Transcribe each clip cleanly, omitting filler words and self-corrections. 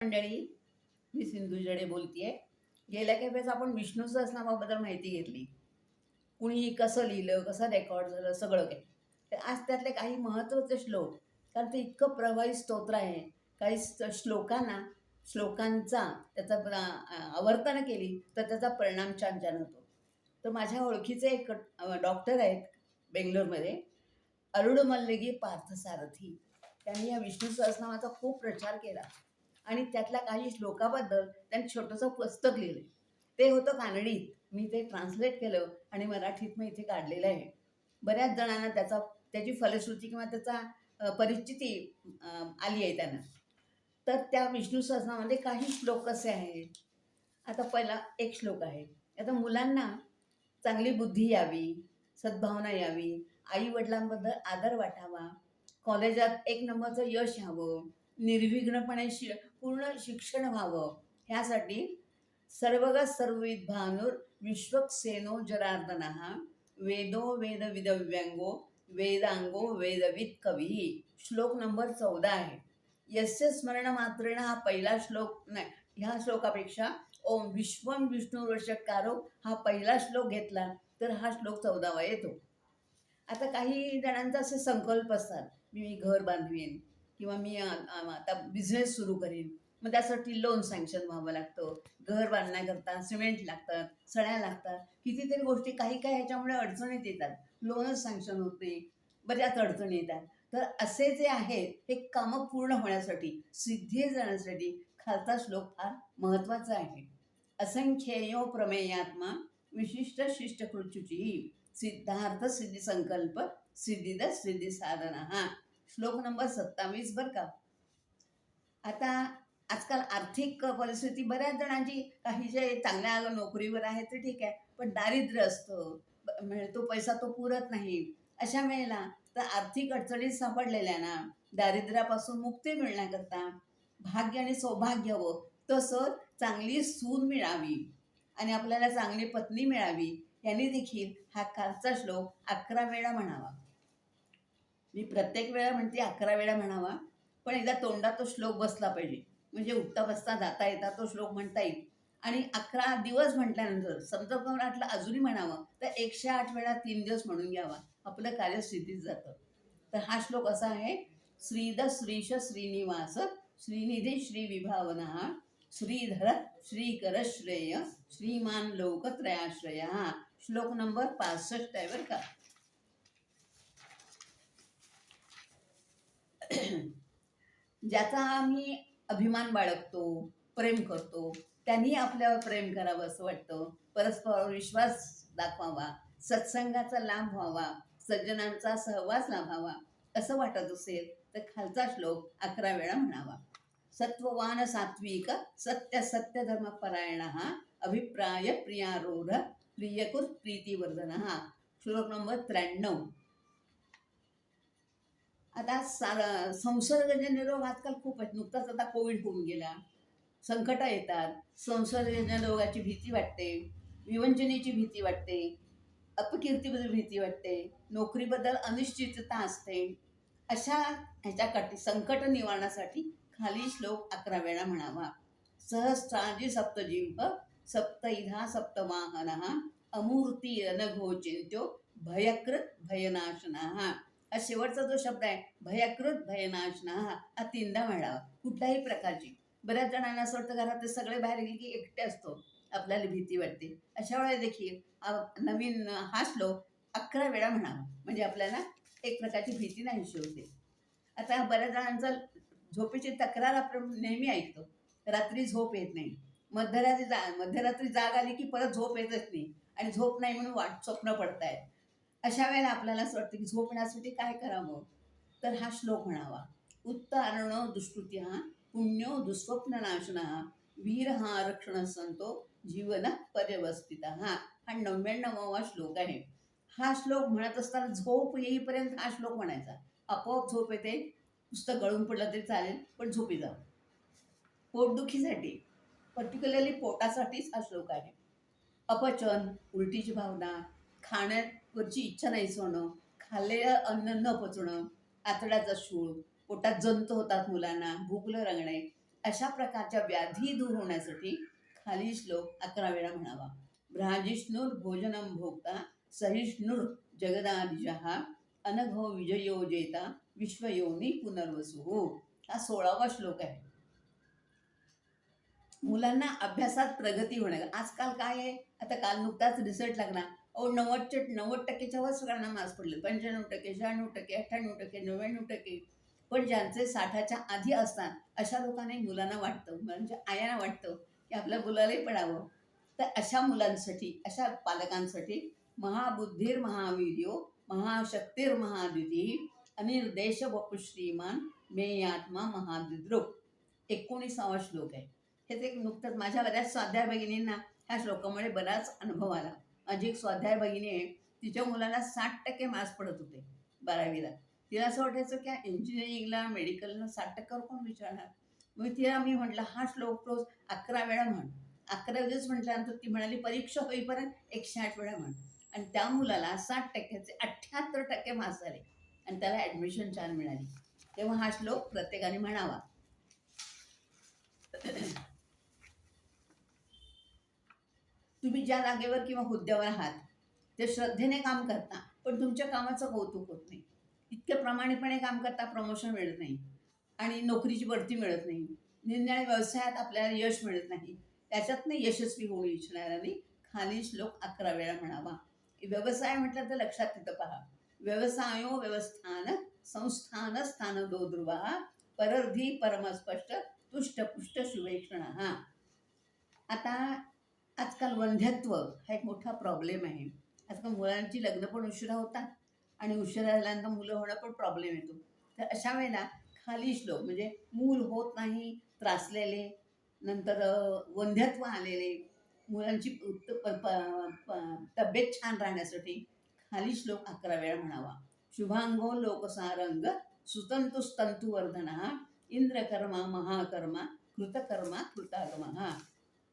मंडळी, मी सिंधू जडे बोलतेय. गेल्या काही वेळेस आपण विष्णू सहस्रनामाबद्दल माहिती घेतली. कुणी कसं लिहिलं, कसं रेकॉर्ड झालं, सगळं काही. तर आज त्यातले काही महत्त्वाचे श्लोक, कारण ते इतकं प्रभावी स्तोत्र आहे. काही श्लोकांचा आवर्तन केली तर त्याचा परिणाम छान छान होतो. तर माझ्या ओळखीचे एक डॉक्टर आहेत बेंगलोरमध्ये, अरुण मल्लिगी पार्थसारथी. त्यांनी या विष्णू सहस्रनामाचा खूप प्रचार केला आणि त्यातल्या काही श्लोकाबद्दल त्यांनी छोटंसं पुस्तक लिहिलं. ते होतं कानडीत. मी ते ट्रान्सलेट केलं आणि मराठीत मी इथे काढलेलं आहे. बऱ्याच जणांना त्याची फलश्रुती किंवा त्याचा परिचिती आली आहे त्यांना. तर त्या विष्णू सहस्रनामामध्ये काही श्लोक कसे आहेत. आता पहिला एक श्लोक आहे. आता मुलांना चांगली बुद्धी यावी, सद्भावना यावी, आई-वडिलांबद्दल आदर वाटावा, कॉलेजात एक नंबरचं यश यावं, निर्विघ्नपणे पूर्ण शिक्षण व्हावं, ह्यासाठी सर्वगः सर्वविद्भानुर विश्वक्सेनो जनार्दनः वेदो वेदविदव्यंगो वेदांगो वेदविद कवी. श्लोक नंबर 14 आहे. यस्य स्मरण मात्रेण हा पहिला श्लोक नाही, ह्या श्लोकापेक्षा ओम विश्वम विष्णुर्वशकारो हा पहिला श्लोक घेतला तर हा श्लोक 14वा येतो. आता काही जणांचा असे संकल्प असतात, मी घर बांधवीन किंवा मी आता बिझनेस सुरू करीन. मग त्यासाठी लोन सँक्शन व्हावं लागतं. घर बांधण्याकरता सिमेंट लागतात, सळ्या लागतात, कितीतरी गोष्टी काही काही ह्याच्यामुळे अडचणीत येतात. लोनच सँक्शन होत नाही, बऱ्याच अडचणी येतात. तर असे जे आहेत हे कामं पूर्ण होण्यासाठी, सिद्धी जाण्यासाठी खालचा श्लोक फार महत्त्वाचा आहे. असंख्येयो प्रमेयात्मा विशिष्ट शिष्टकृत्युची सिद्धार्थ सिद्धी संकल्प सिद्धिद सिद्धी साधना. हा श्लोक नंबर 27 बरं का. आता आजकाल आर्थिक परिस्थिती बऱ्याच जणांची, काही जे चांगल्या नोकरीवर आहे ते ठीक आहे, पण दारिद्र्य असतं, मिळतो पैसा तो पुरत नाही. अशा वेळेला तर आर्थिक अडचणीत सापडलेल्यांना दारिद्र्यापासून मुक्ती मिळण्याकरता भाग्य आणि सौभाग्य हवं, तसं चांगली सून मिळावी आणि आपल्याला चांगली पत्नी मिळावी, यांनी देखील हा खालचा श्लोक 11 वेळा म्हणावा. मी प्रत्येक वेळा म्हणते 11 वेळा म्हणावा, पण एकदा तोंडात तो श्लोक बसला पाहिजे, म्हणजे उठता बसता जाता येता तो श्लोक म्हणता येईल. आणि 11 दिवस म्हटल्यानंतर समजा वाटलं अजूनही म्हणावं तर 108 वेळा 3 दिवस म्हणून घ्यावा, आपलं कार्य सिद्धीत जातं. तर हा श्लोक असा आहे. श्रीद श्रीश श्रीनिवास श्रीनिधी श्रीविभावना श्रीधर श्रीकर श्रेय श्रीमान लोकत्रयाश्रय. हा श्लोक नंबर 65 आहे बरं का. ज्याचा आम्ही अभिमान बाळगतो, प्रेम करतो, त्यांनी आपल्यावर प्रेम करावं असं वाटतं, परस्परावर विश्वास दाखवावा, सत्संगाचा लाभ व्हावा, सज्जनांचा सहवास लाभावा असं वाटत असेल तर खालचा श्लोक 11 वेळा म्हणावा. सत्ववान सात्विक सत्य सत्य धर्मपरायण अभिप्राय प्रियारूढ प्रियकुर प्रीतिवर्धन. हा श्लोक नंबर 93. आता संसर्गजन्य रोग आजकाल खूप आहेत. नुकताच आता कोविड होऊन गेला. संकटं येतात, संसर्गजन्य रोगाची भीती वाटते, विवंचनेची भीती वाटते, अपकीर्तीबद्दल भीती वाटते, नोकरीबद्दल अनिश्चितता असते. अशा ह्याच्यासाठी संकट निवारणासाठी खाली श्लोक 11 वेळा म्हणावा. सहस्राजी सप्तजिह्व सप्तैधा सप्तवाहनः अमूर्ती अनघोचिंत्यो भयकृत भयनाशनः. हा शेवटचा जो शब्द आहे भयकृत भयनाशनः, हा 3दा म्हणावा कुठल्याही प्रकारची. बऱ्याच जणांना असं वाटतं घरात सगळे बाहेर गेले की एकटे असतो, आपल्याला भीती वाटते. अशा वेळेला देखील नवीन हा श्लोक 11 वेळा म्हणावा, म्हणजे आपल्याला एक प्रकारची भीती नाहीशी होते. आता बऱ्याच जणांचा झोपेची तक्रार आपण नेहमी ऐकतो, रात्री झोप येत नाही, मध्यरात्री जाग आली की परत झोप येतच नाही आणि झोप नाही म्हणून स्वप्न पडतायत. अशा वेळेला आपल्याला असं वाटतं की झोप येण्यासाठी काय करावं, तर हा श्लोक म्हणावा. उत्तारणो दुष्कृत्या पुण्यो दुःस्वप्ननाशनः वीरः रक्षण संतो जीवन पर्यवस्थित. हा 99वा श्लोक आहे. हा श्लोक म्हणत असताना झोप येईपर्यंत हा श्लोक म्हणायचा. आपोआप झोप येते, नुसतं गळून पडलं तरी चालेल, पण झोपी जावं. पोटदुखीसाठी, पर्टिक्युलरली पोटासाठीच हा श्लोक आहे. अपचन, उलटीची भावना, खाण्यावरची इच्छा नाहीच होणं, खाल्लेलं अन्न न पचणं, आतड्याचा शूळ, पोटात जंत होतात मुलांना, भूक न लागणे, अशा प्रकारच्या व्याधी दूर होण्यासाठी खालील श्लोक 11 वेळा म्हणावा. भ्राजिष्णुर भोजनम भोक्ता सहिष्णुर जगदादिजः अनघो विजयो जेता विश्वयोनी पुनर्वसु. हा 16वा श्लोक आहे. मुलांना अभ्यासात प्रगती होणार. आजकाल काय आहे, आता काल नुकताच रिसर्च लागला, 90%च्या वर सगळ्यांना मार्क्स पडले, 95%, 96%, 98%, 99%. पण ज्यांचे 60च्या आधी असतात अशा लोकांना मुलांना वाटतं, म्हणजे आयांना वाटतं की आपल्या मुलालाही पडावं. तर अशा मुलांसाठी, अशा पालकांसाठी महाबुद्धीर महावीर्यो महाशक्तीर महाद्युती अनिर्देश वपु श्रीमान मेयात्मा महादिद्रुक. 19वा श्लोक आहे. हे ते नुकतंच माझ्या बऱ्याच स्वाध्याय भगिनींना ह्या श्लोकामुळे बराच अनुभव आला. माझी एक स्वाध्याय भगिनी आहे, तिच्या मुलाला 60% मार्क्स पडत होते 12वीला. तिला असं वाटायचं की इंजिनिअरिंगला मेडिकलला 60%वर कोण विचारणार. मग तिला मी म्हटलं हा श्लोक रोज 11 वेळा म्हण. 11 दिवस म्हटल्यानंतर ती म्हणाली परीक्षा होईपर्यंत 108 वेळा म्हण. आणि त्या मुलाला 60%चे 78% मार्क्स आले आणि त्याला ॲडमिशन छान मिळाली. तेव्हा हा श्लोक प्रत्येकाने म्हणावा. तुम्ही ज्या जागेवर किंवा हुद्द्यावर आहात ते श्रद्धेने काम करता, पण तुमच्या कामाचं कौतुक होत नाही. इतक्या प्रामाणिकपणे काम करता, प्रमोशन मिळत नाही आणि नोकरीची बढती मिळत नाही. निरनिराळ्या व्यवसायात आपल्याला यश मिळत नाही. त्याच्यातनं यशस्वी होऊ इच्छिणाऱ्यांनी खालील श्लोक 11 वेळा म्हणावा. व्यवसाय म्हटलं तर लक्षात तिथं पहा. व्यवसायो व्यवस्थान संस्थान स्थान दो ध्रुवा परर्धी परमस्पष्ट तुष्टपुष्ट शुभेक्षण. आता आजकाल वंध्यत्व हा एक मोठा प्रॉब्लेम आहे. आजकाल मुलांची लग्न पण उशिरा होतात आणि उशिरा झाल्यानंतर मुलं होणं पण प्रॉब्लेम येतो. तर अशा वेळेला खाली श्लोक म्हणजे मूल होत नाही, त्रासलेले, नंतर वंध्यत्व आलेले मुलांची तब्येत छान राहण्यासाठी खाली श्लोक 11 वेळा म्हणावा. शुभांगो लोकसारंग सुतंतुस्तंतुवर्धन इंद्रकर्मा महाकर्मा कृतकर्मा कृतागमा.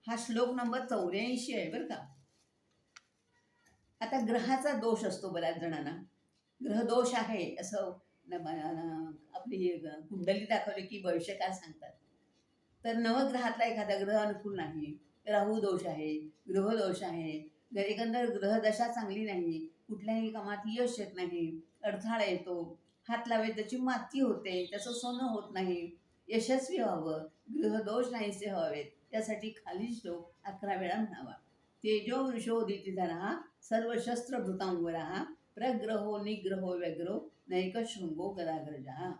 हा श्लोक नंबर 84 आहे बरं का. आता ग्रहाचा दोष असतो बऱ्याच जणांना. ग्रह दोष आहे असं आपली कुंडली दाखवली की भविष्यकाळ सांगतात. तर नवग्रहातला एखादा ग्रह अनुकूल नाही, राहू दोष आहे, ग्रह दोष आहे, एकंदर ग्रहदशा चांगली नाही, कुठल्याही कामात यश येत नाही, अडथळा येतो, हात लावे त्याची माती होते, त्याचं सोनं होत नाही. यशस्वी व्हावं, ग्रहदोष नाहीसे व्हावेत, त्यासाठी खाली श्लोक 11 वेळा म्हणावा. तेजो वृषोदितीधरः सर्व शस्त्र भृतांवरः प्रग्रहो निग्रहो व्यग्रो नैक शृंगो गदाग्रजा.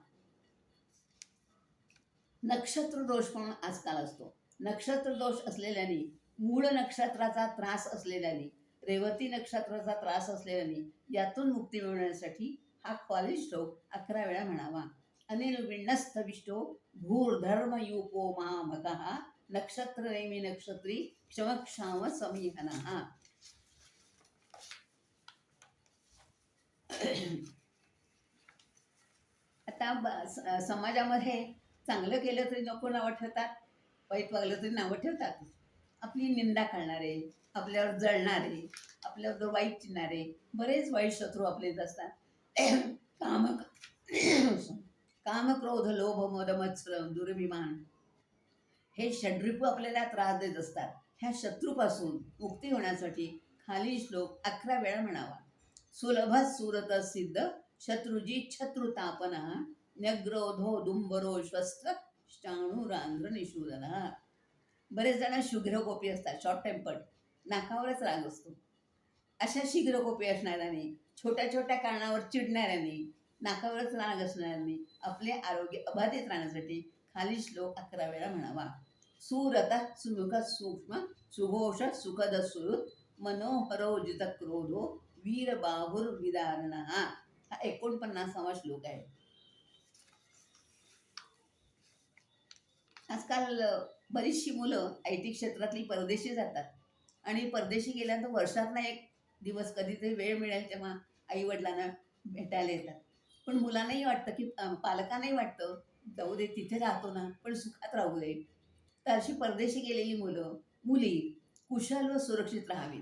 नक्षत्र दोष पण आजकाल असतो. नक्षत्र दोष असलेल्याने, मूळ नक्षत्राचा त्रास असलेल्याने, रेवती नक्षत्राचा त्रास असलेल्याने यातून मुक्ती मिळवण्यासाठी हा खालील श्लोक 11 वेळा म्हणावा. अनिर्विण्णस्थ विष्टो भूर्धर्मयूपो महामगः नक्षत्र नेमी नक्षत्री क्षमक्षाम समीहनः. आता समाजामध्ये चांगलं केलं तरी नको नावं ठेवतात, वाईट वागलं तरी नावं ठेवतात. आपली निंदा करणारे, आपल्यावर जळणारे, आपल्यावर वाईट चिन्हणारे बरेच वाईट शत्रू आपलेच असतात. काम क्रोध लोभ मद मत्सर दुर्भिमान हे षड्रिपू आपल्याला त्रास देत असतात. ह्या शत्रूपासून मुक्ती होण्यासाठी खाली श्लोक 11 वेळा म्हणावा. सुलभ सुरत सिद्ध शत्रुजी शत्रुतापना न्यग्रोधो दुंबरो श्वस्त्र चाणुरांध्र निशूदना. बरेच जण शीघ्रकोपी असतात, शॉर्ट टेम्पर्ड, नाकावरच राग असतो. अशा शीघ्रकोपी असणाऱ्यांनी, छोट्या छोट्या कारणावर चिडणाऱ्यांनी, नाकावरच राग असणाऱ्यांनी आपले आरोग्य अबाधित राहण्यासाठी खाली श्लोक 11 वेळा म्हणावा. सुरत सुमुख सूक्ष्म सुघोष सुखद सुरुत मनोहरोजित क्रोधो वीर बाहुर विदारण. हा 49वा श्लोक आहे. आजकाल बरीचशी मुलं IT क्षेत्रातली परदेशी जातात आणि परदेशी गेल्यानंतर वर्षातनं एक दिवस कधीतरी वेळ मिळेल तेव्हा आईवडिलांना भेटायला येतात. पण मुलांनाही वाटतं की पालकांनाही वाटतं जाऊ दे, तिथे राहतो ना पण सुखात राहू दे. तर अशी परदेशी गेलेली मुलं मुली कुशल व सुरक्षित राहावी.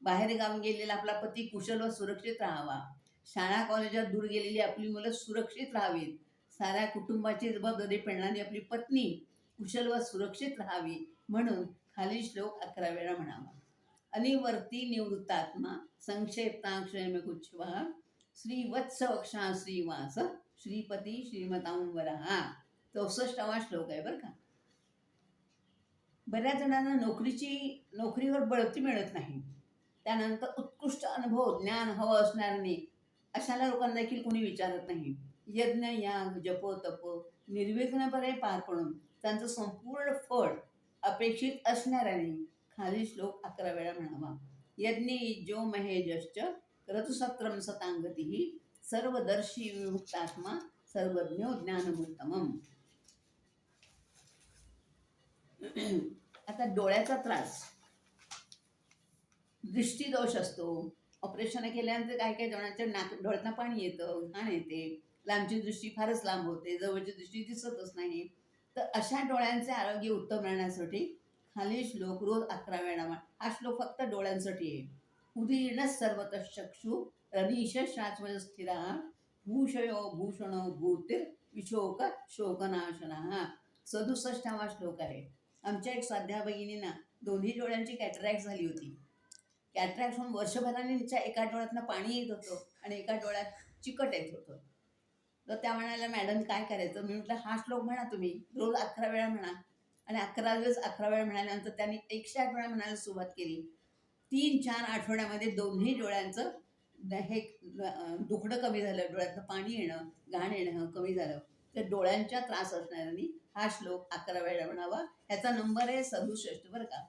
बाहेर गावी गेलेला आपला पती कुशल व सुरक्षित राहावा. शाळा कॉलेजात दूर गेलेली आपली मुलं सुरक्षित राहावीत. साऱ्या कुटुंबाची जबाबदारी पेलणारी आपली पत्नी कुशल व सुरक्षित राहावी म्हणून खालील श्लोक 11 वेळा म्हणावा. अनिवर्ती निवृत्तात्मा संक्षेप्ताक्षरमेकुच्छवा श्रीवत्सवक्षा श्रीवास श्रीपती श्रीमतांवरहा. 64वा श्लोक आहे बरं का. बऱ्याच जणांना नोकरीवर बढती मिळत नाही. त्यानंतर उत्कृष्ट अनुभव ज्ञान हवं असणाऱ्यांनी अशाला लोकांना देखील कोणी विचारत नाही. यज्ञ याग जप तप निर्विघ्नपणे पार पडून त्यांचं संपूर्ण फळ अपेक्षित असणाऱ्याने खालील श्लोक 11 वेळा म्हणावा. यज्ञी जो महेजश्च क्रतुसत्रम सतांगती सर्वदर्शी विमुक्तात्मा सर्वज्ञो ज्ञानमूर्तमम्. आता डोळ्याचा त्रास, दृष्टीदोष असतो. ऑपरेशन केल्यानंतर काही काही जणांच्या डोळ्यातनं पाणी येतं, घाण येते, लांबची दृष्टी फारच लांब होते, जवळची दृष्टी दिसतच नाही. तर अशा डोळ्यांचे आरोग्य उत्तम राहण्यासाठी खालील श्लोक रोज 11 वेळा. हा श्लोक फक्त डोळ्यांसाठी आहे. उदीर्ण सर्वतः चक्षु रनीश शाश्वत स्थिरा भूषयो भूषण भूतिर विशोक शोकनाशना. 67वा श्लोक आहे. आमच्या एक स्वाध्याय भगिनींना दोन्ही डोळ्यांची कॅटरॅक्ट झाली होती. कॅटरॅक्ट होऊन वर्षभराने तिच्या एका डोळ्यातनं पाणी येत होतं आणि एका डोळ्यात चिकट येत होतं. तर त्या म्हणाल्या, मॅडम काय करायचं? मी म्हटलं, हा श्लोक म्हणा तुम्ही, रोज 11 वेळा म्हणा. आणि 11 दिवस 11 वेळा म्हणाल्यानंतर त्यांनी 108 वेळा म्हणायला सुरुवात केली. 3-4 आठवड्यामध्ये दोन्ही डोळ्यांचं हे दुखणं कमी झालं, डोळ्यातनं पाणी येणं, घाण येणं कमी झालं. तर डोळ्यांचा त्रास असणाऱ्यांनी हा श्लोक 11 वेळा म्हणावा. ह्याचा नंबर आहे 67 बरं का.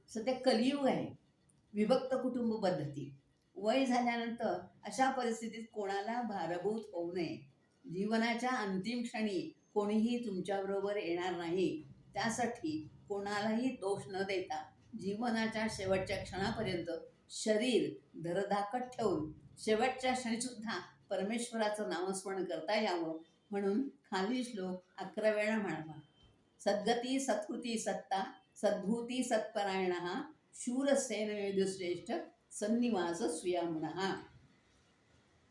सध्या कलियुग आहे, विभक्त कुटुंब पद्धती. वय झाल्यानंतर अशा परिस्थितीत कोणाला भारभूत होऊ नये. जीवनाच्या अंतिम क्षणी कोणीही तुमच्याबरोबर येणार नाही. त्यासाठी कोणालाही दोष न देता जीवनाच्या शेवटच्या क्षणापर्यंत शरीर धरधाकट ठेवून शेवटच्या क्षणीसुद्धा परमेश्वराचं नामस्मरण करता यावं म्हणून खालील श्लोक 11 वेळा म्हणावा. सद्गती सत्कृती सत्ता सद्भूती सत्परायणः शूरसेन युधिश्रेष्ठ सन्निवास स्वीयामुनः.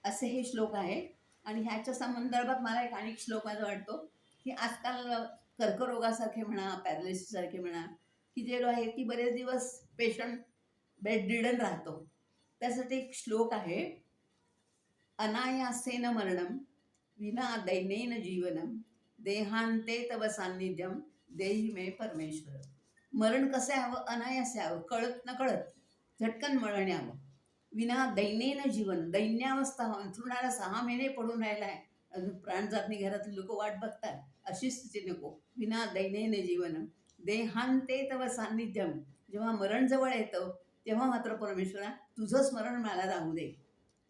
असे हे श्लोक आहे. आणि ह्याच्या संदर्भात मला एक अनेक श्लोक माझा वाटतो की आजकाल कर्करोगासारखे म्हणा, पॅरालिसिससारखे म्हणा, की जे आहे की बरेच दिवस पेशंट बेडरिडन राहतो. त्यासाठी एक श्लोक आहे. अनायासेन मरणम विना दैन्येन जीवनम देहांते तव सान्निध्यम देही मे परमेश्वर. मरण कसं यावं? अनायास यावं, कळत न कळत झटकन मरण यावं. विना दैन्येन जीवन, दैन्यावस्था, अंथरुणाला 6 महिने पडून राहिला आहे, अजून प्राण जात नाही, घरातले लोक वाट बघतात, अशी स्थिती नको. विना दैन्येन जीवन देहांते तव सान्निध्यम. जेव्हा मरण जवळ येतं तेव्हा मात्र परमेश्वरा तुझं स्मरण मला राहू दे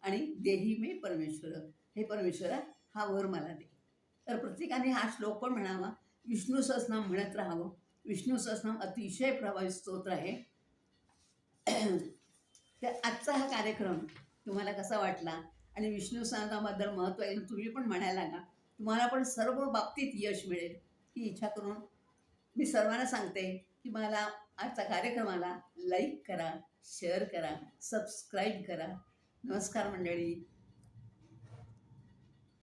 आणि देही मे परमेश्वर, हे परमेश्वरा हा वर मला दे. तर प्रत्येकाने हा श्लोक पण म्हणावा. विष्णू सहस्रनाम म्हणत राहावं. विष्णू सहस्रनाम अतिशय प्रभावी स्तोत्र आहे. तर आजचा हा कार्यक्रम तुम्हाला कसा वाटला आणि विष्णू सहस्रनामाबद्दल महत्त्व आहे तुम्ही पण म्हणायला लागा. तुम्हाला पण सर्व बाबतीत यश मिळेल ही इच्छा करून मी सर्वांना सांगते की मला आजच्या कार्यक्रमाला लाईक करा, शेअर करा, सबस्क्राईब करा. नमस्कार मंडळी.